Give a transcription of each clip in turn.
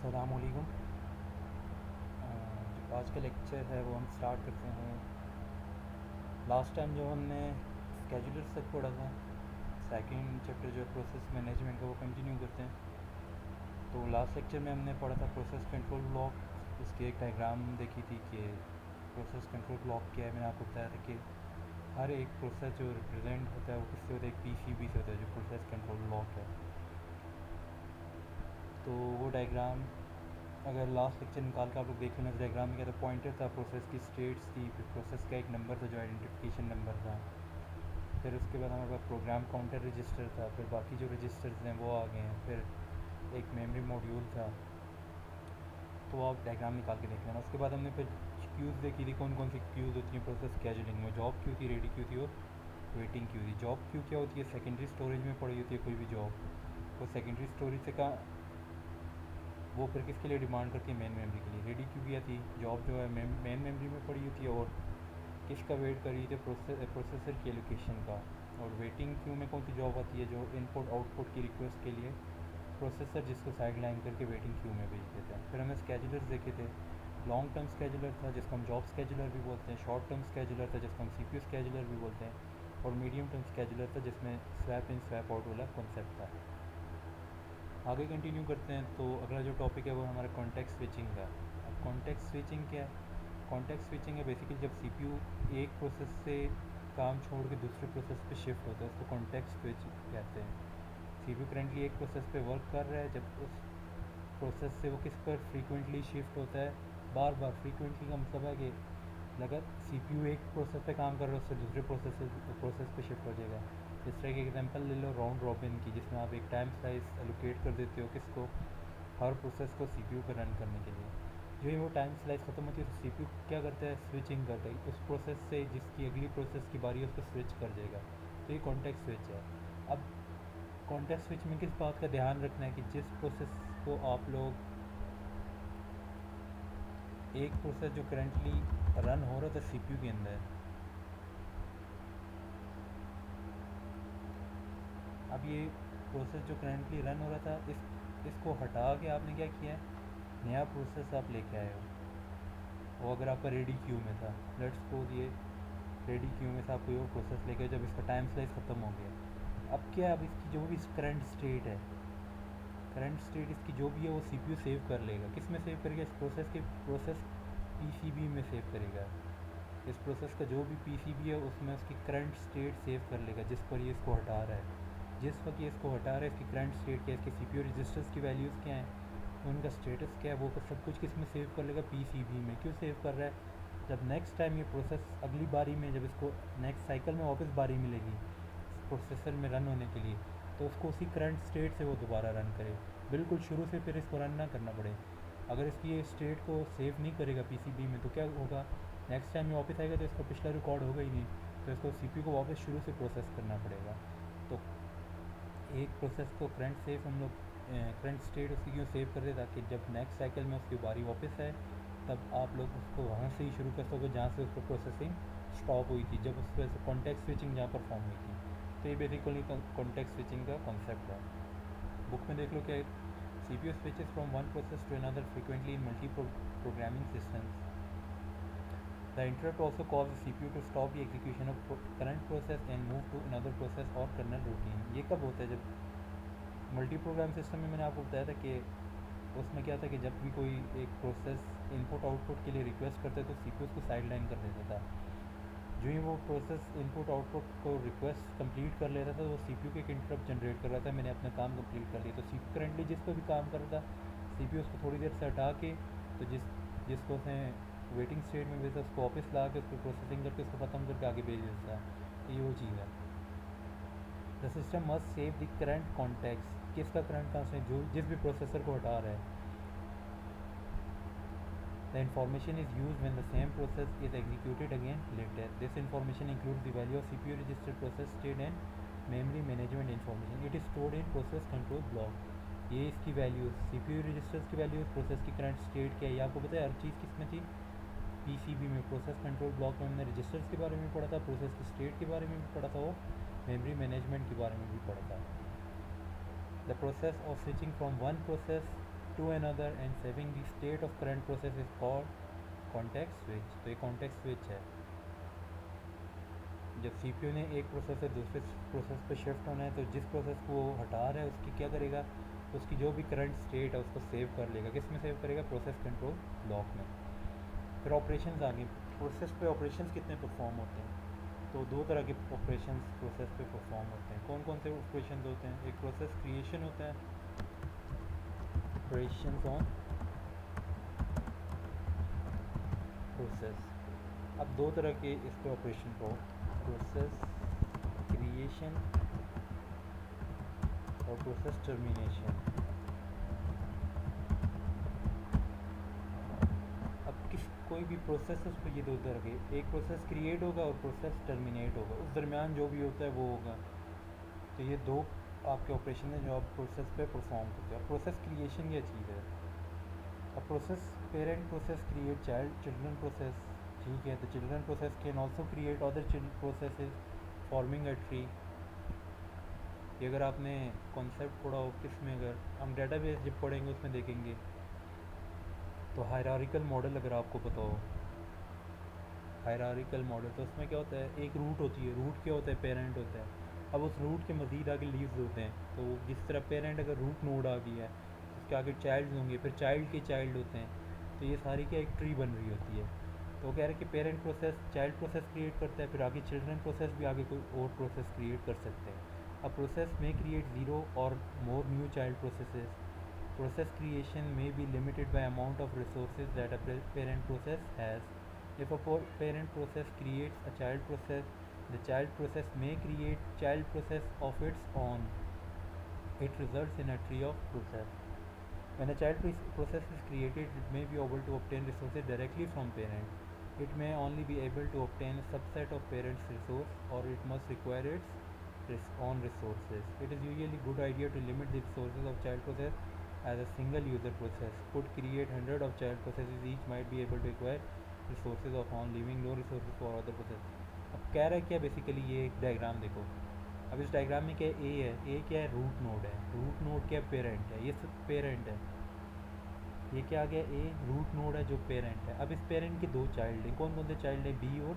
अस्सलामुअलैकुम। जो आज का लेक्चर है वो हम स्टार्ट करते हैं। लास्ट टाइम जो हमने स्केजुलर तक पढ़ा था, सेकंड चैप्टर जो प्रोसेस मैनेजमेंट का, वो कंटिन्यू करते हैं। तो लास्ट लेक्चर में हमने पढ़ा था प्रोसेस कंट्रोल ब्लॉक। उसकी एक डायग्राम देखी थी कि प्रोसेस कंट्रोल ब्लॉक क्या है। मैंने आपको बताया था कि हर एक प्रोसेस जो रिप्रेजेंट होता है वो किससे होता है, एक पीसीबी से होता है, जो प्रोसेस कंट्रोल ब्लॉक है। तो वो डायग्राम अगर लास्ट लेक्चर निकाल के आप लोग देख लेना, डायग्राम में क्या था, पॉइंटर था, प्रोसेस की स्टेट्स थी, फिर प्रोसेस का एक नंबर था जो आइडेंटिफिकेशन नंबर था, फिर उसके बाद हमारे पास प्रोग्राम काउंटर रजिस्टर था, फिर बाकी जो रजिस्टर्स हैं वो आ गए हैं, फिर एक मेमोरी मॉड्यूल था। तो आप डायग्राम निकाल के देख लेना। उसके बाद हमने फिर क्यूज़ देखी थी, कौन कौन सी क्यूज़ होती हैं प्रोसेस स्केजुलिंग में। जॉब क्यू थी, रेडी क्यू थी और वेटिंग क्यू थी। जॉब क्यू क्या होती है, सेकेंडरी स्टोरेज में पड़ी होती है कोई भी जॉब। वो सेकेंडरी स्टोरेज से का वो फिर किसके लिए डिमांड करती है, मेन मेमोरी के लिए। रेडी क्यू क्या थी, जॉब जो है मेन मेमोरी में पड़ी होती है और किसका वेट कर रही थी, प्रोसेसर की एलोकेशन का। और वेटिंग क्यू में कौन सी जॉब आती है, जो इनपुट आउटपुट की रिक्वेस्ट के लिए प्रोसेसर जिसको साइड लाइन करके वेटिंग क्यू में भेज देते हैं। फिर हमने स्केजुलर्स देखे थे। लॉन्ग टर्म स्केजुलर था जिसको हम जॉब स्केजुलर भी बोलते हैं, शॉर्ट टर्म स्केजुलर था जिसको हम सीपीयू स्केजुलर भी बोलते हैं, और मीडियम टर्म स्केजुलर था जिसमें स्वैप इन स्वैप आउट वाला कॉन्सेप्ट था। आगे कंटिन्यू करते हैं। तो अगला जो टॉपिक है वो हमारा कॉन्टेक्स्ट स्विचिंग का। अब कॉन्टेक्स्ट स्विचिंग क्या है? कॉन्टेक्स्ट स्विचिंग है बेसिकली जब सीपीयू एक प्रोसेस से काम छोड़ के दूसरे प्रोसेस पे शिफ्ट होता है, उसको कॉन्टेक्स्ट स्विच कहते हैं। सीपीयू करंटली एक प्रोसेस पे वर्क कर रहा है, जब उस प्रोसेस से वो किस पर फ्रीक्वेंटली शिफ्ट होता है, बार बार। फ्रीक्वेंटली का मतलब है कि अगर सीपीयू एक प्रोसेस पे काम कर रहा है उससे दूसरे प्रोसेस पे शिफ्ट हो जाएगा। इस तरह की एग्जांपल ले लो राउंड रॉबिन की, जिसमें आप एक टाइम स्लाइस एलोकेट कर देते हो किसको, हर प्रोसेस को सीपीयू पर रन करने के लिए। जो ही वो टाइम स्लाइस ख़त्म होती है तो सीपीयू क्या करता है, स्विचिंग करता है उस प्रोसेस से जिसकी अगली प्रोसेस की बारी है उस पर स्विच कर जाएगा। तो ये कॉन्टेक्स्ट स्विच है। अब कॉन्टेक्स्ट स्विच में किस बात का ध्यान रखना है कि जिस प्रोसेस को आप लोग, एक प्रोसेस जो करंटली रन हो रहा था सीपीयू के अंदर, अब ये प्रोसेस जो करंटली रन हो रहा था इसको हटा के आपने क्या किया है, नया प्रोसेस आप लेके आए हो। वो अगर आपका रेडी क्यू में था, लेट्स सपोज ये रेडी क्यू में से आप कोई और प्रोसेस लेके जब इसका टाइम स्लाइस ख़त्म हो गया, अब क्या है, अब इसकी जो भी करंट स्टेट है, करंट स्टेट इसकी जो भी है वो सीपीयू सेव कर लेगा। किस में सेव करेगा, इस प्रोसेस पीसीबी में सेव करेगा। इस प्रोसेस का जो भी पीसीबी है उसमें उसकी करंट स्टेट सेव कर लेगा जिस पर ये इसको हटा रहा है। जिस वक्त ये इसको हटा रहा है इसकी करंट स्टेट क्या है, इसके सीपीयू रजिस्टर्स की वैल्यूज़ क्या हैं, उनका स्टेटस क्या है, वो सब कुछ किस में सेव कर लेगा, पीसीबी में। क्यों सेव कर रहा है, जब नेक्स्ट टाइम ये प्रोसेस अगली बारी में, जब इसको नेक्स्ट साइकिल में वापस बारी मिलेगी प्रोसेसर में रन होने के लिए, तो उसको उसी करंट स्टेट से वो दोबारा रन करे, बिल्कुल शुरू से फिर इसको रन ना करना पड़े। अगर इसकी ये स्टेट को सेव नहीं करेगा पीसीबी में तो क्या होगा, नेक्स्ट टाइम ये वापस आएगा तो इसका पिछला रिकॉर्ड होगा ही नहीं, तो इसको सीपीयू को वापस शुरू से प्रोसेस करना पड़ेगा। तो एक प्रोसेस को करंट सेव हम लोग, करंट स्टेट उसकी क्यों सेव कर रहे, ताकि जब नेक्स्ट साइकिल में उसकी बारी वापस आए तब आप लोग उसको वहाँ से ही शुरू कर सको जहाँ से उसको प्रोसेसिंग स्टॉप हुई थी, जब उस वजह से कॉन्टेक्स्ट स्विचिंग जहाँ परफॉर्म हुई थी। तो ये बेसिकली कॉन्टेक्स्ट स्विचिंग का कॉन्सेप्ट है। बुक में देख लो क्या, CPU switches from one process to another frequently in multi programming systems. The interrupt also causes CPU to stop the execution of current process and move to another process or kernel routine। ये कब होता है, जब multi program system में मैंने आपको बताया था कि उसमें क्या था कि जब भी कोई एक प्रोसेस इनपुट आउटपुट के लिए रिक्वेस्ट करता है तो सीपीयू उसको साइड लाइन कर देता था। जो ही वो प्रोसेस इनपुट आउटपुट को रिक्वेस्ट कंप्लीट कर लेता था तो वो सीपीयू के एक इंटरप्ट जनरेट कर रहा था, मैंने अपना काम कंप्लीट कर लिया। तो सीपीयू करंटली जिस पर भी काम कर रहा था सीपीयू उसको थोड़ी देर से हटा के, तो जिसको उसने वेटिंग स्टेट में भेजा उसको वापस ला के उस पर प्रोसेसिंग करके उसको ख़त्म करके आगे भेज देता है। तो ये वो चीज़ है। The system must save the current context. किसका करंट कॉन्टेक्स्ट, जो जिस भी प्रोसेसर को हटा रहा है। The information is used when the same process is executed again later. This information includes the value of CPU register, process state and memory management information. It is stored in process control block. ये इसकी values, CPU registers की values, process की current state क्या है, ये आपको पता है। हर चीज़ किस में थी, पीसीबी में। प्रोसेस कंट्रोल ब्लॉक में हमने रजिस्टर्स के बारे में पढ़ा था, प्रोसेस की स्टेट के बारे में भी पढ़ा था, और मेमोरी मैनेजमेंट के बारे में भी पढ़ा था। The process of switching from one process to another and saving the state of current process is called context switch. तो ये context switch है, जब CPU ने एक प्रोसेस से दूसरे प्रोसेस पे शिफ्ट होना है तो जिस प्रोसेस को वो हटा रहा है उसकी क्या करेगा, उसकी जो भी करंट स्टेट है उसको सेव कर लेगा। किस में सेव करेगा? प्रोसेस कंट्रोल ब्लॉक में। फिर ऑपरेशंस आ गए। प्रोसेस पे ऑपरेशंस कितने परफॉर्म होते हैं? तो दो तरह के ऑपरेशंस प्रोसेस पे परफॉर्म होते हैं। कौन कौन से ऑपरेशंस होते हैं? एक प्रोसेस क्रिएशन होता है, ऑपरेशंस ऑन प्रोसेस। अब दो तरह के इस पे ऑपरेशन को, प्रोसेस क्रिएशन और प्रोसेस टर्मिनेशन। अब किस कोई भी प्रोसेस उस पर ये दो तरह के, एक प्रोसेस क्रिएट होगा और प्रोसेस टर्मिनेट होगा, उस दरमियान जो भी होता है वो होगा। तो ये दो आपके ऑपरेशन हैं जो आप प्रोसेस पे परफॉर्म करते हो। प्रोसेस क्रिएशन क्या चीज़ है? अब process, parent process create children process, ठीक है। तो children process can also create other processes forming a tree. ये अगर आपने कॉन्सेप्ट पढ़ा हो किस में, अगर हम डेटाबेस जब पढ़ेंगे उसमें देखेंगे तो हायरार्किकल मॉडल अगर आपको पता हो, हायरार्किकल मॉडल, तो उसमें क्या होता है, एक रूट होती है। रूट क्या होता है? पेरेंट होता है। अब उस रूट के मज़ीद आगे लीव्स होते हैं। तो जिस तरह पेरेंट अगर रूट नोड आ गया है उसके आगे चाइल्ड होंगे, फिर चाइल्ड के चाइल्ड होते हैं। तो ये सारी क्या एक ट्री बन रही होती है। तो वो कह रहे हैं कि parent process child process create करता है, फिर आगे चिल्ड्रन प्रोसेस भी आगे कोई और प्रोसेस क्रिएट कर सकते हैं। अब प्रोसेस में क्रिएट ज़ीरो और more new child processes. Process creation may be limited by amount of resources that a parent process has. If a parent process creates a child process, the child process may create child process of its own. It results in a tree of process. When a child process is created, it may be able to obtain resources directly from parent. It may only be able to obtain a subset of parent's resource, or it must require its own resources. It is usually a good idea to limit the resources of child process as a single user process could create hundred of child processes, each might be able to acquire resources of own, leaving no resources for other process. अब कह रहा है क्या basically, ये एक diagram देखो। अब इस डायग्राम में क्या ए है? ए क्या है? रूट नोड है। रूट नोड क्या? पेरेंट है। ये सब पेरेंट है। ये क्या आ गया? ए रूट नोड है जो पेरेंट है। अब इस पेरेंट के दो चाइल्ड हैं। कौन कौन से चाइल्ड है? बी और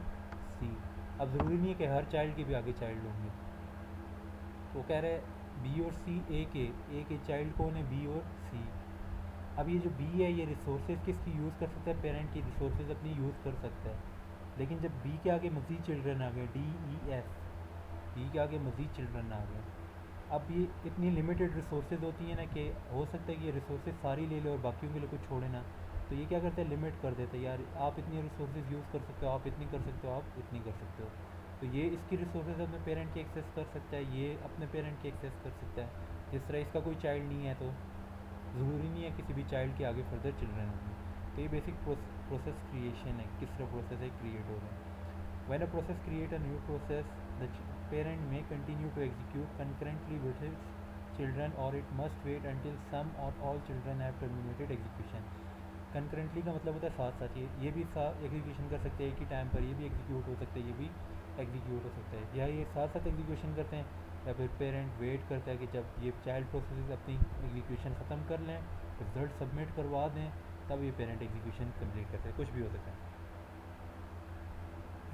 सी। अब ज़रूरी नहीं है कि हर चाइल्ड के भी आगे चाइल्ड होंगे। तो कह रहे हैं बी और सी, ए के चाइल्ड कौन है? बी और सी। अब ये जो बी है ये रिसोर्सेज किसकी यूज़ कर सकता है? पेरेंट की रिसोर्सेज अपनी यूज़ कर सकता है। लेकिन जब बी के आगे मज़ीद चिल्ड्रन आ गए, डी ई एफ, बी के आगे मज़ीद चिल्ड्रन आ गए, अब ये इतनी लिमिटेड रिसोर्सेज होती हैं ना कि हो सकता है कि ये रिसोर्सेज सारी ले लो और बाकियों के लिए कुछ छोड़े ना। तो ये क्या करते हैं? लिमिट कर देते हैं, यार आप इतनी रिसोर्सेज यूज़ कर सकते हो, आप इतनी कर सकते हो, आप इतनी कर सकते हो। तो ये इसकी रिसोर्सेज अपने पेरेंट की एक्सेस कर सकता है, ये अपने पेरेंट की एक्सेस कर सकता है। जिस तरह इसका कोई चाइल्ड नहीं है तो ज़रूरी नहीं है किसी भी चाइल्ड के आगे फर्दर चिल्ड्रन होंगे। तो ये बेसिक प्रोसेस क्रिएशन है, किस तरह प्रोसेस है क्रिएट हो रहे हैं। When a process create a new process, the parent may continue to execute concurrently with his children, और it must wait until some और all children have terminated execution. Concurrently का मतलब होता है साथ साथ। ये भी साथ एग्जीक्यूशन कर सकते हैं एक ही टाइम पर, ये भी एग्जीक्यूट हो सकता है, ये भी एग्जीक्यूट हो सकता है, या ये साथ साथ एग्जीक्यूशन करते हैं, या फिर पेरेंट वेट करता है कि जब ये चाइल्ड प्रोसेस अपनी एग्जीक्यूशन ख़त्म कर लें, रिजल्ट सबमिट करवा दें, तब ये पेरेंट एग्जीक्यूशन कंप्लीट करते हैं। कुछ भी हो सकता है।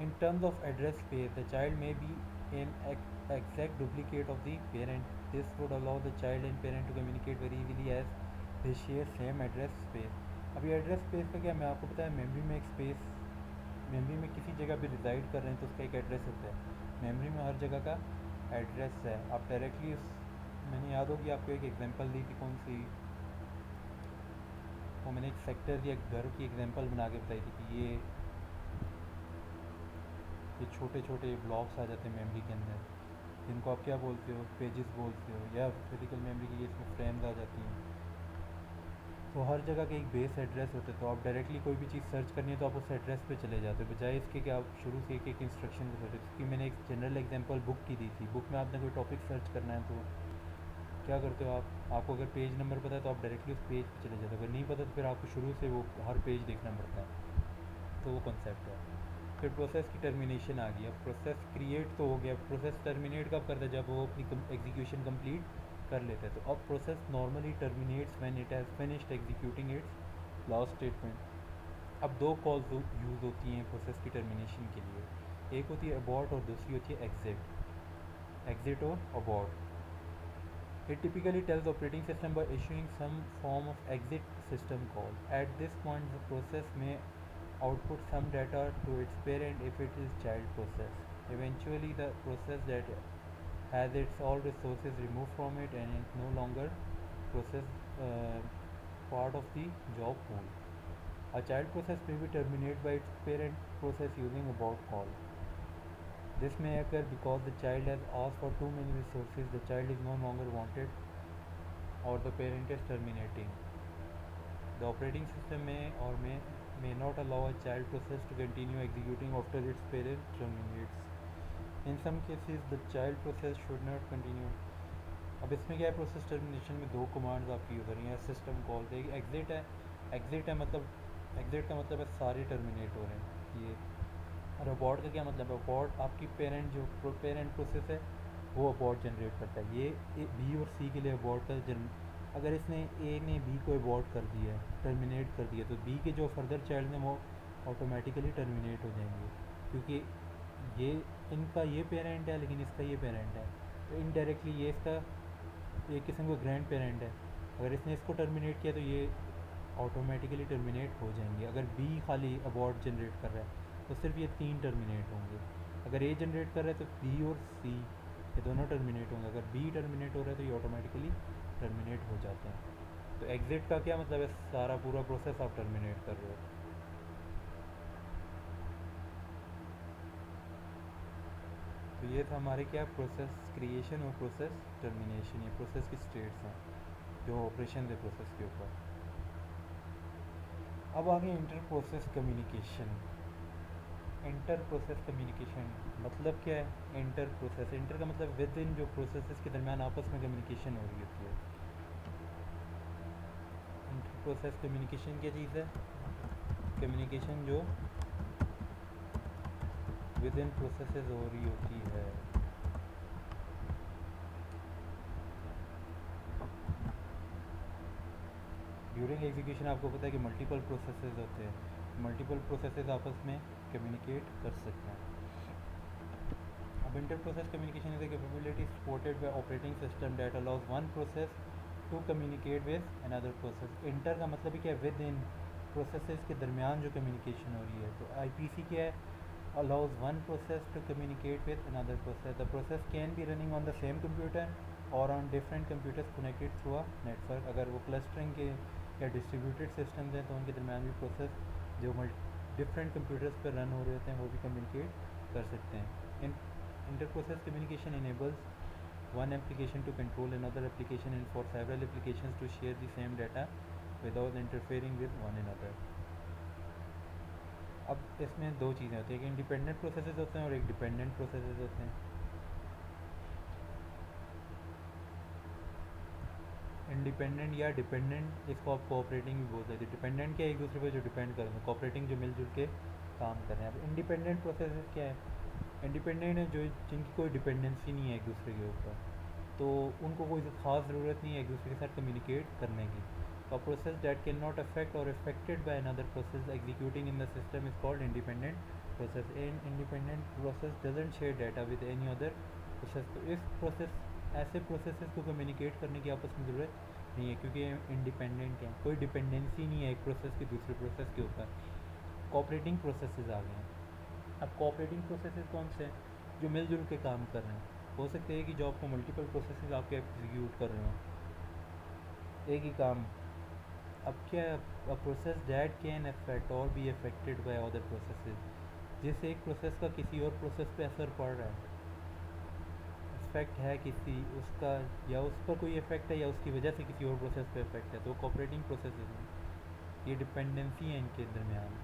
In terms of address space, the child may be an exact duplicate of the parent. This would allow the child and parent to communicate very easily as they share same address space. अब ये address space का क्या, मैं आपको पता है memory में एक स्पेस, मेमोरी में किसी जगह भी रिजाइड कर रहे हैं तो उसका एक एड्रेस होता है। मेमोरी में हर जगह का एड्रेस है। आप डायरेक्टली उस, मैंने याद होगी आपको एक एग्जांपल दी थी, कौन सी, वो मैंने एक सेक्टर या घर की एग्जांपल बना के बताई थी कि ये छोटे छोटे ब्लॉक्स आ जाते हैं मेमोरी के अंदर, जिनको आप क्या बोलते हो? पेजेस बोलते हो, या फिजिकल मेमोरी की इसमें फ्रेम्स आ जाती हैं। तो हर जगह का एक बेस एड्रेस होता है। तो आप डायरेक्टली कोई भी चीज़ सर्च करनी है तो आप उस एड्रेस पे चले जाते हो, बजाय इसके कि आप शुरू से एक एक इंस्ट्रक्शन को सोचो। क्योंकि मैंने एक जनरल एग्जांपल बुक की दी थी। बुक में आपने कोई टॉपिक सर्च करना है तो क्या करते हो आप, आपको अगर पेज नंबर पता है तो आप डायरेक्टली उस पेज पे चले जाते हो, अगर नहीं पता तो फिर आपको शुरू से वो हर पेज देखना पड़ता है। तो वो कॉन्सेप्ट है। फिर प्रोसेस की टर्मिनेशन आ गई। अब प्रोसेस क्रिएट तो हो गया, प्रोसेस टर्मिनेट कब करता है? जब वो अपनी एग्जीक्यूशन कंप्लीट कर लेते हैं। तो अब process normally terminates when it has finished executing it's last statement. अब दो कॉल्स यूज़ होती हैं प्रोसेस की टर्मिनेशन के लिए, एक होती है अबॉर्ट और दूसरी होती है एग्जिट और abort. It typically tells the operating system by issuing some form of exit system call. At this point, the process may output some data to its parent if it is child process. Eventually, the process that has its all resources removed from it and is no longer process part of the job pool. A child process may be terminated by its parent process using abort call. This may occur because the child has asked for too many resources, the child is no longer wanted, or the parent is terminating. The operating system may not allow a child process to continue executing after its parent terminates. In some cases, the child process should not continue. अब इसमें क्या है, process termination में दो commands आपकी use हो रही हैं सिस्टम कॉल से। एग्जिट है मतलब एग्जिट का मतलब है सारे टर्मिनेट हो रहे हैं ये। और अबॉर्ट का क्या मतलब है, अबॉर्ट आपकी पेरेंट प्रोसेस है वो अबॉर्ट जनरेट करता है। ये बी और सी के लिए अबॉर्ट का अगर इसने ए ने बी को अबॉर्ट कर दिया है, टर्मिनेट कर दिया, तो बी के जो फर्दर चाइल्ड हैं वो ऑटोमेटिकली टर्मिनेट हो जाएंगे, क्योंकि ये इनका ये पेरेंट है लेकिन इसका ये पेरेंट है, तो इनडायरेक्टली ये इसका एक किस्म का ग्रैंड पेरेंट है। अगर इसने इसको टर्मिनेट किया तो ये ऑटोमेटिकली टर्मिनेट हो जाएंगे। अगर बी खाली अबॉर्ट जनरेट कर रहा है तो सिर्फ ये तीन टर्मिनेट होंगे। अगर ए जनरेट कर रहा है तो बी और सी ये दोनों टर्मिनेट होंगे। अगर बी टर्मिनेट हो रहा है तो ये ऑटोमेटिकली टर्मिनेट हो जाते हैं। तो एग्ज़िट का क्या मतलब है, सारा पूरा प्रोसेस आप टर्मिनेट कर रहे हो। तो ये था हमारे क्या, प्रोसेस क्रिएशन और प्रोसेस टर्मिनेशन, ये प्रोसेस की स्टेट्स हैं जो ऑपरेशन है प्रोसेस के ऊपर। अब आगे inter process communication. Inter process communication मतलब क्या है, इंटर का मतलब विद इन, जो प्रोसेसेस के दरमियान आपस में कम्युनिकेशन हो रही होती है। इंटर प्रोसेस कम्युनिकेशन क्या चीज़ है, कम्युनिकेशन जो विद इन प्रोसेसेस हो रही होती है। ड्यूरिंग एग्जीक्यूशन आपको पता है कि मल्टीपल प्रोसेसेस होते हैं, मल्टीपल प्रोसेसेस आपस में कम्युनिकेट कर सकते हैं। अब inter process communication is a capability supported by operating system that allows one process to communicate with another process. Inter का मतलब ही क्या है, विद इन प्रोसेसेस के दरमियान जो कम्युनिकेशन हो रही है। तो आईपीसी क्या है, allows one process to communicate with another process. The process can be running on the same computer or on different computers connected through a network. अगर वो क्लस्टरिंग के या डिस्ट्रीब्यूटेड सिस्टम्स हैं तो उनके दरमियान भी प्रोसेस जो डिफरेंट कंप्यूटर्स पर रन हो रहे होते हैं वो भी कम्युनिकेट कर सकते हैं। Inter process communication enables one application to control another application and for several applications to share the same data without interfering with one another. अब इसमें दो चीज़ें होती हैं, एक इंडिपेंडेंट प्रोसेसेस होते हैं और एक डिपेंडेंट प्रोसेसेस होते हैं। इंडिपेंडेंट या डिपेंडेंट, इसको आप कोऑपरेटिंग भी बोल सकते हैं। डिपेंडेंट क्या है, एक दूसरे पर जो डिपेंड कर रहे हैं, कोऑपरेटिंग जो मिलजुल के काम कर रहे हैं। अब इंडिपेंडेंट प्रोसेसेस क्या है, इंडिपेंडेंट है जो जिनकी कोई डिपेंडेंसी नहीं है एक दूसरे के ऊपर, तो उनको कोई ख़ास ज़रूरत नहीं है एक दूसरे के साथ कम्युनिकेट करने की। A process that cannot affect or affected by another process executing in the system is called independent process. An independent process doesn't share data with any other process. तो इस प्रोसेस ऐसे प्रोसेसेस को communicate करने की आपस में ज़रूरत नहीं है क्योंकि इंडिपेंडेंट हैं, कोई डिपेंडेंसी नहीं है एक प्रोसेस की दूसरे प्रोसेस के ऊपर। कोऑपरेटिंग प्रोसेसेस आ गए हैं। अब कोऑपरेटिंग प्रोसेसेस कौन से हैं, जो मिलजुल के काम कर रहे हैं। हो सकते हैं कि जॉब को मल्टीपल प्रोसेसेस आपके एग्जीक्यूट कर रहे हों एक ही काम। अब क्या है, a process that can affect or be affected by other processes, जिस एक प्रोसेस का किसी और प्रोसेस पे असर पड़ रहा है, इफेक्ट है किसी उसका, या उस पर कोई इफेक्ट है या उसकी वजह से किसी और प्रोसेस पे इफेक्ट है, तो कोऑपरेटिंग प्रोसेसेस हैं। ये डिपेंडेंसी है इनके दरमियान।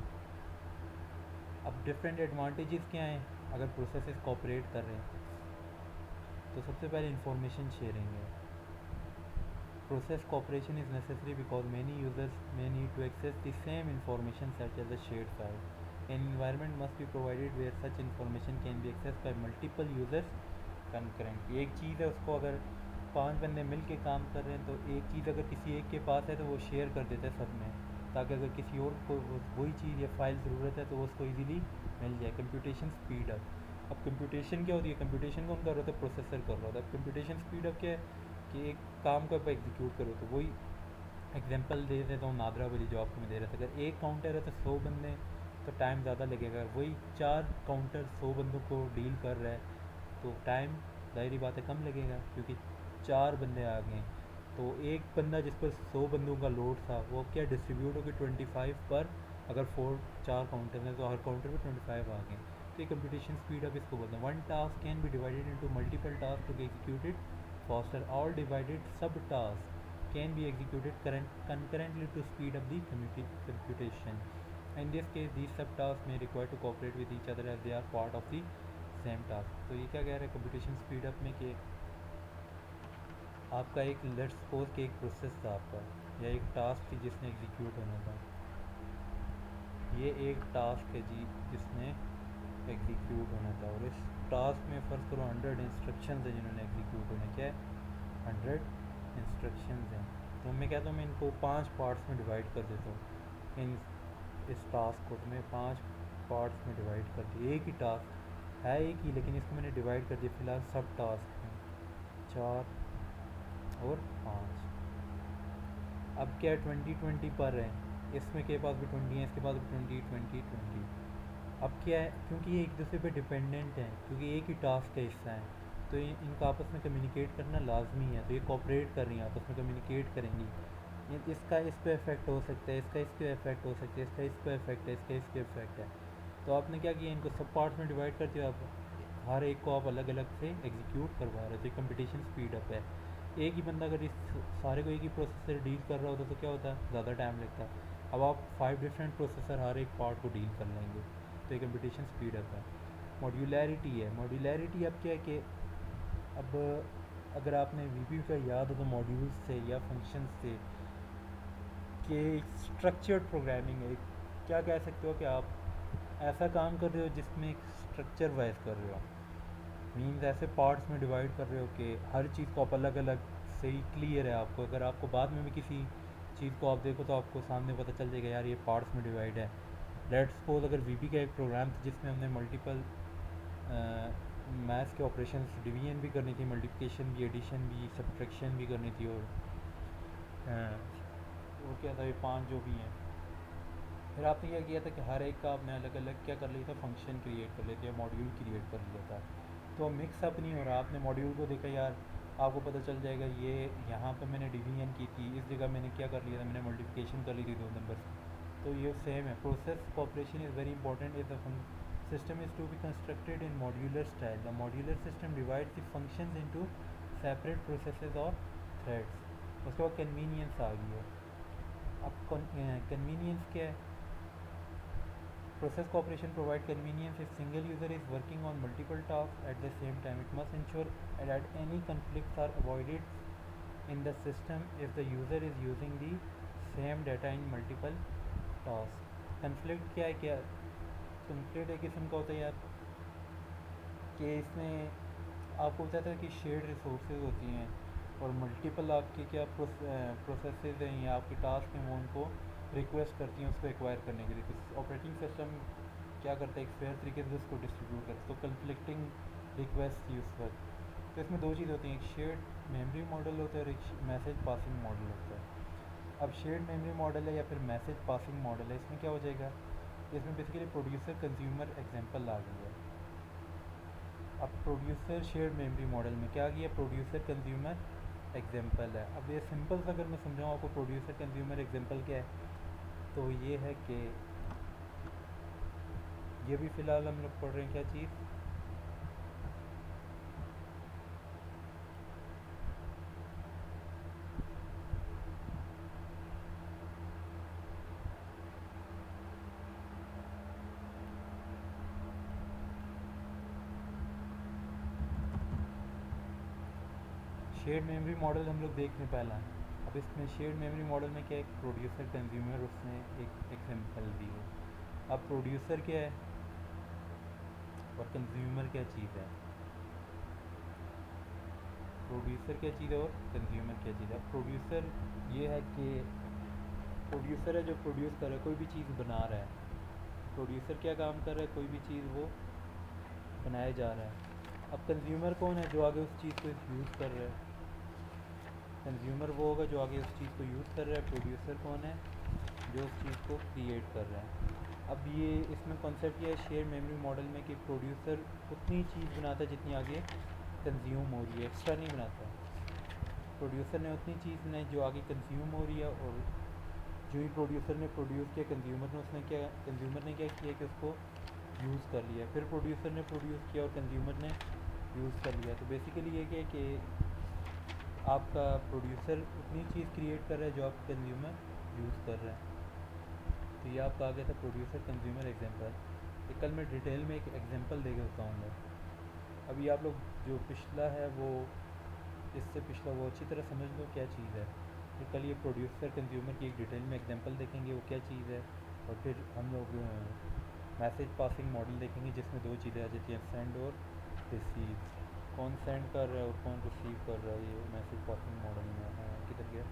अब डिफरेंट एडवांटेजेस क्या हैं अगर प्रोसेसेस कोऑपरेट कर रहे हैं, तो सबसे पहले इंफॉर्मेशन शेयरिंग है। Process cooperation is necessary because many users may need to access the same information such as a shared file. An environment must be provided where such information can be accessed by multiple users concurrently. एक चीज़ है उसको अगर 5 बंदे मिल के काम कर रहे हैं तो एक चीज़ अगर किसी एक के पास है तो वो शेयर कर देते हैं सब में, ताकि अगर किसी और को वही चीज़ या फाइल ज़रूरत है तो वो उसको ईज़िली मिल जाए। Computation speed up. अब कंप्यूटेशन क्या होती है? कंप्यूटेशन कौन कर रहा होता है? प्रोसेसर कर रहा होता है। कंप्यूटेशन स्पीड अप क्या है कि एक काम को आप एग्जीक्यूट करो। तो वही एग्जांपल दे देता हूँ, नादरा वाली जो आपको मैं दे रहा था। अगर एक काउंटर है तो 100 बंदे तो टाइम ज़्यादा लगेगा। वही 4 काउंटर 100 बंदों को डील कर रहा है तो टाइम ज़ाहिरी बात है कम लगेगा, क्योंकि 4 बंदे आ गए। तो एक बंदा जिस पर 100 बंदों का लोड था वो क्या डिस्ट्रीब्यूट होकर 25 पर, अगर 4 काउंटर हैं तो हर काउंटर पर 25 आ गए। तो ये कंप्यूटेशन स्पीड अप इसको बोलते हैं। One task can be divided into multiple task to be executed faster. All divided subtasks can be executed concurrently to speed up the computation. In this case, these subtasks may require to cooperate with each other as they are part of the same task. तो ये क्या कह रहा है computation speed up में कि आपका एक लेट्स सपोज कि एक प्रोसेस था आपका, या एक टास्क थी जिसने एग्जीक्यूट होना था। ये एक टास्क है जी जिसने एग्जीक्यूट होना था, और इस टास्क में फ़र्ज़ करो 100 इंस्ट्रक्शन है जिन्होंने एग्जीक्यूट होना। क्या है? 100 इंस्ट्रक्शन हैं। तो मैं कहता हूँ मैं इनको 5 पार्ट्स में डिवाइड कर देता हूँ। इस टास्क को तो मैं 5 पार्ट्स में डिवाइड कर दिया। एक ही टास्क है एक ही, लेकिन इसको मैंने डिवाइड कर दिया फ़िलहाल सब टास्क में, 4 और 5। अब क्या है 20-20 पर है, इसमें के पास भी 20 है, इसके पास भी 20-20-20। अब क्या है, क्योंकि ये एक दूसरे पे डिपेंडेंट हैं, क्योंकि एक ही टास्क का हिस्सा है, तो इनका आपस में कम्युनिकेट करना लाजमी है। तो ये कोऑपरेट कर रही हैं, आपस में कम्युनिकेट करेंगी। इसका इस पे इफेक्ट हो सकता है, इसका इस पे इफेक्ट हो सकता है, इसका इस पे इफेक्ट है, इसका इस पे इफेक्ट है। तो आपने क्या किया, इनको सब पार्ट्स में डिवाइड कर दिया। आप हर एक को आप अलग अलग से एग्जीक्यूट करवा रहे हो। तो कंपटीशन स्पीड अप है। एक ही बंदा अगर इस सारे को एक ही प्रोसेसर डील कर रहा होता तो क्या होता है, ज़्यादा टाइम लगता। अब आप 5 डिफरेंट प्रोसेसर हर एक पार्ट को डील कर लेंगे, तो ये कंपटीशन स्पीड अप है। मॉड्यूलैरिटी है। मॉड्यूलैरिटी अब क्या है कि अब अगर आपने वीपीयू का याद हो तो मॉड्यूल्स थे या फंक्शंस थे कि स्ट्रक्चर्ड प्रोग्रामिंग है। क्या कह सकते हो कि आप ऐसा काम कर रहे हो जिसमें एक स्ट्रक्चर वाइज कर रहे हो, मीन्स ऐसे पार्ट्स में डिवाइड कर रहे हो कि हर चीज़ को आप अलग अलग सही क्लियर है आपको। अगर आपको बाद में भी किसी चीज़ को आप देखो तो आपको सामने पता चल जाएगा यार ये पार्ट्स में डिवाइड है। लेट्स सपोज अगर वीपी का एक प्रोग्राम था जिसमें हमने मल्टीपल मैथ्स के ऑपरेशन डिवीजन भी करनी थी, मल्टीप्लिकेशन भी, एडिशन भी, सब्ट्रैक्शन भी करनी थी, और क्या था ये 5 जो भी हैं। फिर आपने क्या किया था कि हर एक का आपने अलग अलग क्या कर लिया था, फंक्शन क्रिएट कर लिया था या मॉड्यूल क्रिएट कर लिया था। तो मिक्स अप नहीं हो रहा। आपने मॉड्यूल को देखा यार, आपको पता चल जाएगा ये यहाँ पर मैंने डिवीजन की थी, इस जगह मैंने क्या कर लिया था, मैंने मल्टीप्लिकेशन कर ली थी 2 नंबर से। तो ये सेम है। Process cooperation is very important. Is the system is to be constructed in modular style. The modular system divide the functions into separate processes और थ्रेड्स। उसके बाद कन्वीनियंस आ गई है। अब कन्वीनियंस क्या है? Process cooperation provide convenience if single user is working on multiple tasks at the same time. It must ensure that any conflicts are avoided in the system if the user is using the same data in multiple tasks. Conflict क्या है? क्या conflict एक किस्म का होता है यार कि इसमें आपको बताता है कि शेयर्ड रिसोर्सेज होती हैं और मल्टीपल आपकी क्या प्रोसेसेस हैं या आपके टास्क हैं, वो उनको रिक्वेस्ट करती हैं उसको एक्वायर करने के लिए। तो ऑपरेटिंग सिस्टम क्या करता है, एक फेयर तरीके से उसको डिस्ट्रीब्यूट करता है। तो कन्फ्लिक्टिंग रिक्वेस्ट थी उस वक्त। तो इसमें 2 चीज़ होती हैं, एक शेयर्ड मेमोरी मॉडल होता है और एक मैसेज पासिंग मॉडल होता है। अब शेयर्ड मेमोरी मॉडल है या फिर मैसेज पासिंग मॉडल है, इसमें क्या हो जाएगा, इसमें बेसिकली प्रोड्यूसर कंज्यूमर एग्जांपल आ गई है। अब प्रोड्यूसर शेयर्ड मेमोरी मॉडल में क्या किया, प्रोड्यूसर कंज्यूमर एग्जांपल है। अब ये सिंपल सा अगर मैं समझाऊँ आपको प्रोड्यूसर कंज्यूमर एग्जांपल क्या है, तो ये है कि ये भी फ़िलहाल हम लोग पढ़ रहे हैं क्या चीज़, शेयर्ड मेमोरी मॉडल हम लोग देख रहे हैं पहला। अब इसमें शेयर्ड मेमोरी मॉडल में क्या है, प्रोड्यूसर कंज्यूमर उसने एक एग्जांपल दी है। अब प्रोड्यूसर क्या है और कंज्यूमर क्या चीज़ है। प्रोड्यूसर क्या चीज़ है और कंज्यूमर क्या चीज़ है। प्रोड्यूसर ये है कि प्रोड्यूसर है जो प्रोड्यूस कर रहा है, कोई भी चीज़ बना रहा है। प्रोड्यूसर क्या काम कर रहा है, कोई भी चीज़ वो बनाया जा रहा है। अब कंज्यूमर कौन है, जो आगे उस चीज़ को यूज़ कर रहा है। कंज्यूमर वो होगा जो आगे उस चीज़ को यूज़ कर रहा है। प्रोड्यूसर कौन है, जो उस चीज़ को क्रिएट कर रहा है। अब ये इसमें कॉन्सेप्ट ये है शेयर मेमोरी मॉडल में कि प्रोड्यूसर उतनी चीज़ बनाता है जितनी आगे कंज्यूम हो रही है, एक्स्ट्रा नहीं बनाता। प्रोड्यूसर ने उतनी चीज़ बनाई जो आगे कंज्यूम हो रही है, और जो ही प्रोड्यूसर ने प्रोड्यूस किया, कंज्यूमर ने क्या किया कि उसको यूज़ कर लिया। फिर प्रोड्यूसर ने प्रोड्यूस किया और कंज्यूमर ने यूज़ कर लिया। तो बेसिकली ये क्या है कि आपका प्रोड्यूसर उतनी चीज़ क्रिएट कर रहा है जो आप कंज्यूमर यूज़ कर रहे हैं। तो ये आपका आ गया था प्रोड्यूसर कंज्यूमर एग्जांपल। ये कल मैं डिटेल में एक एग्जांपल दे के बताऊँगा। अभी आप लोग जो पिछला है वो, इससे पिछला वो अच्छी तरह समझ लो क्या चीज़ है। फिर कल ये प्रोड्यूसर कंज्यूमर की एक डिटेल में एग्जांपल देखेंगे वो क्या चीज़ है। और फिर हम लोग मैसेज पासिंग मॉडल देखेंगे जिसमें दो चीज़ें आ जाती हैं, सेंड और रिसीव। कौन सेंड कर रहा है और कौन रिसीव कर रहा है, ये मैसेज पासिंग मॉडल में है। किधर गया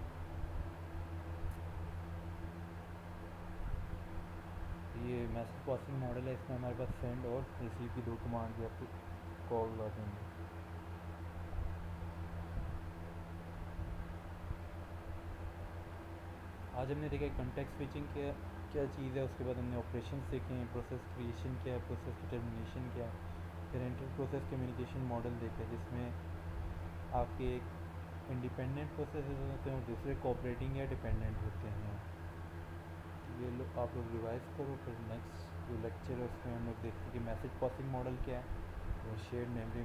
ये मैसेज पासिंग मॉडल है, इसमें हमारे पास सेंड और रिसीव की दो कमांड या कॉल आ जाएंगे। आज हमने देखा कॉन्टेक्स्ट स्विचिंग क्या क्या चीज़ है, उसके बाद हमने ऑपरेशन देखे हैं, प्रोसेस क्रिएशन क्या है, प्रोसेस की टर्मिनेशन क्या है। फिर इंटर प्रोसेस कम्युनिकेशन मॉडल देखे जिसमें आपके एक इंडिपेंडेंट प्रोसेस होते हैं और दूसरे कोऑपरेटिंग या डिपेंडेंट होते हैं। ये लो आप लोग रिवाइज करो, फिर नेक्स्ट जो लेक्चर है उसमें हम लोग देखते हैं कि मैसेज पासिंग मॉडल क्या है और शेयर्ड मेमोरी